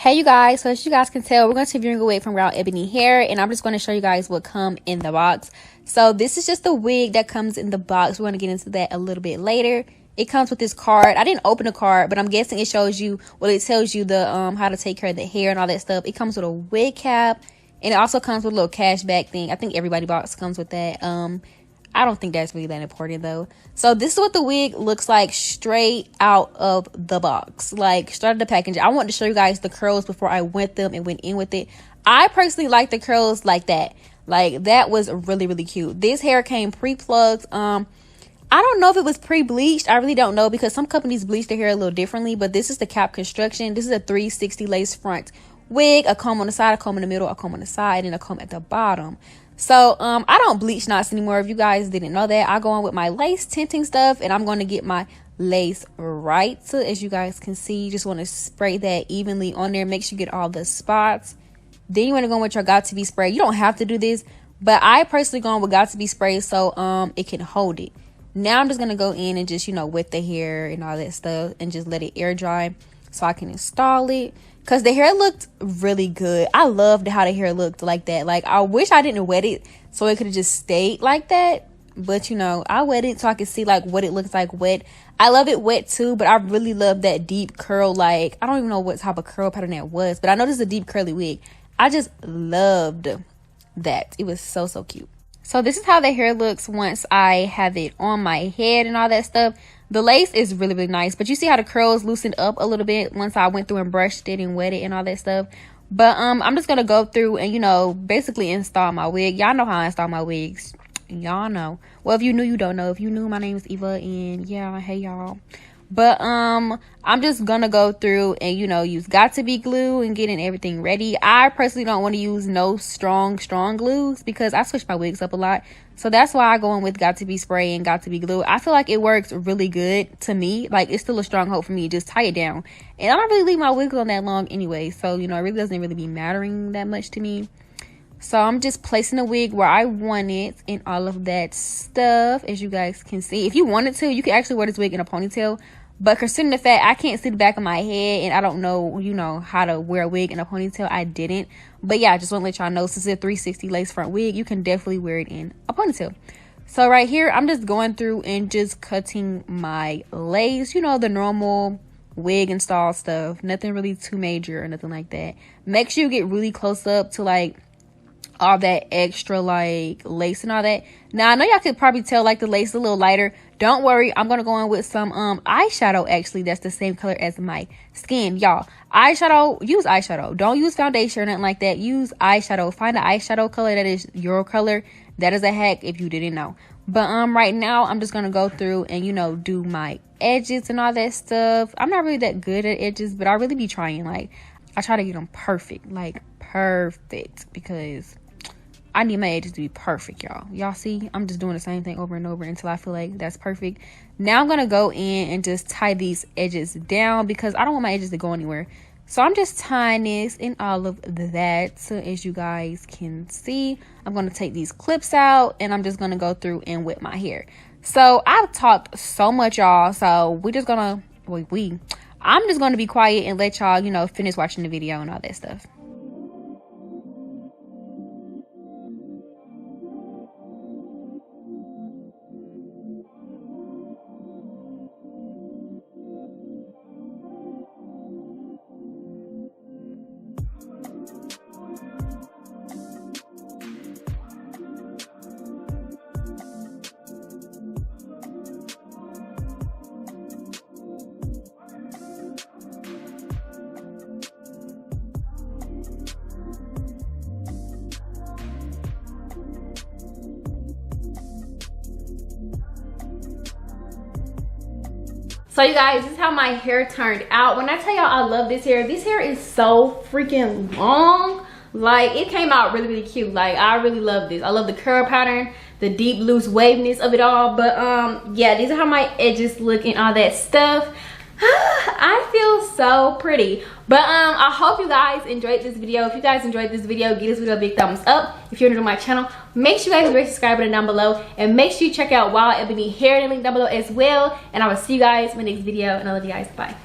Hey you guys, so as you guys can tell, we're going to be viewing a wig from WoWEbony hair, and I'm just going to show you guys what come in the box. So this is just the wig that comes in the box. We're going to get into that a little bit later. It comes with this card. I didn't open the card, but I'm guessing it shows you, well, it tells you the how to take care of the hair and all that stuff. It comes with a wig cap, and it also comes with a little cashback thing. I think everybody box comes with that. I don't think that's really that important though. So this is what the wig looks like straight out of the box, like straight out of the package. I wanted to show you guys the curls before I went in with it. I personally like the curls like that. Like that was really cute. This hair came pre-plucked. I don't know if it was pre-bleached. I really don't know because some companies bleach their hair a little differently, but this is the cap construction. This is a 360 lace front wig, a comb on the side, a comb in the middle, a comb on the side, and a comb at the bottom. So I don't bleach knots anymore. If you guys didn't know that, I go on with my lace tinting stuff, and I'm going to get my lace right. So as you guys can see, you just want to spray that evenly on there. Make sure you get all the spots. Then you want to go with your got to be spray. You don't have to do this, but I personally go on with got to be spray so it can hold it. Now I'm just going to go in and just, you know, wet the hair and all that stuff and just let it air dry so I can install it. Because the hair looked really good. I loved how the hair looked like that. Like, I wish I didn't wet it so it could have just stayed like that. But, you know, I wet it so I could see, like, what it looks like wet. I love it wet, too. But I really love that deep curl. Like, I don't even know what type of curl pattern that was. But I know this is a deep curly wig. I just loved that. It was so cute. So this is how the hair looks once I have it on my head and all that stuff. The lace is really nice, but you see how the curls loosened up a little bit once I went through and brushed it and wet it and all that stuff. But I'm just gonna go through and, you know, basically install my wig. Y'all know how I install my wigs. Y'all know. Well, if you knew, you don't know. If you knew, my name is Eva, and yeah, hey y'all. But I'm just gonna go through and, you know, use got to be glue and getting everything ready. I personally don't want to use no strong glues because I switch my wigs up a lot. So that's why I go in with got to be spray and got to be glue. I feel like it works really good to me. Like, it's still a strong hold for me. Just tie it down. And I don't really leave my wigs on that long anyway. So, you know, it really doesn't really be mattering that much to me. So I'm just placing the wig where I want it and all of that stuff, as you guys can see. If you wanted to, you could actually wear this wig in a ponytail. But considering the fact I can't see the back of my head and I don't know, you know, how to wear a wig in a ponytail, I didn't. But yeah, I just want to let y'all know, since it's a 360 lace front wig, you can definitely wear it in a ponytail. So right here, I'm just going through and just cutting my lace, you know, the normal wig install stuff. Nothing really too major or nothing like that. Make sure you get really close up to, like, all that extra, like, lace and all that. Now I know y'all could probably tell, like, the lace is a little lighter. Don't worry, I'm gonna go in with some eyeshadow, actually, that's the same color as my skin. Y'all, eyeshadow, use eyeshadow. Don't use foundation or nothing like that. Use eyeshadow. Find an eyeshadow color that is your color. That is a hack if you didn't know. But right now I'm just gonna go through and, you know, do my edges and all that stuff. I'm not really that good at edges, but I really be trying. Like, I try to get them perfect, like perfect, because I need my edges to be perfect, y'all. Y'all see? I'm just doing the same thing over and over until I feel like that's perfect. Now I'm going to go in and just tie these edges down because I don't want my edges to go anywhere. So I'm just tying this and all of that. So as you guys can see, I'm going to take these clips out and I'm just going to go through and whip my hair. So I've talked so much, y'all. So we're just going to, I'm just going to be quiet and let y'all, you know, finish watching the video and all that stuff. So you guys, this is how my hair turned out. When I tell y'all I love this hair is so freaking long. Like, it came out really cute. Like, I really love this. I love the curl pattern, the deep loose waviness of it all. But yeah, these are how my edges look and all that stuff. I feel so pretty. But I hope you guys enjoyed this video. If you guys enjoyed this video, give this video a big thumbs up. If you're new to my channel, make sure you guys hit the subscribe button down below, and make sure you check out WoWEbony hair in the link down below as well. And I will see you guys in my next video, and I love you guys. Bye.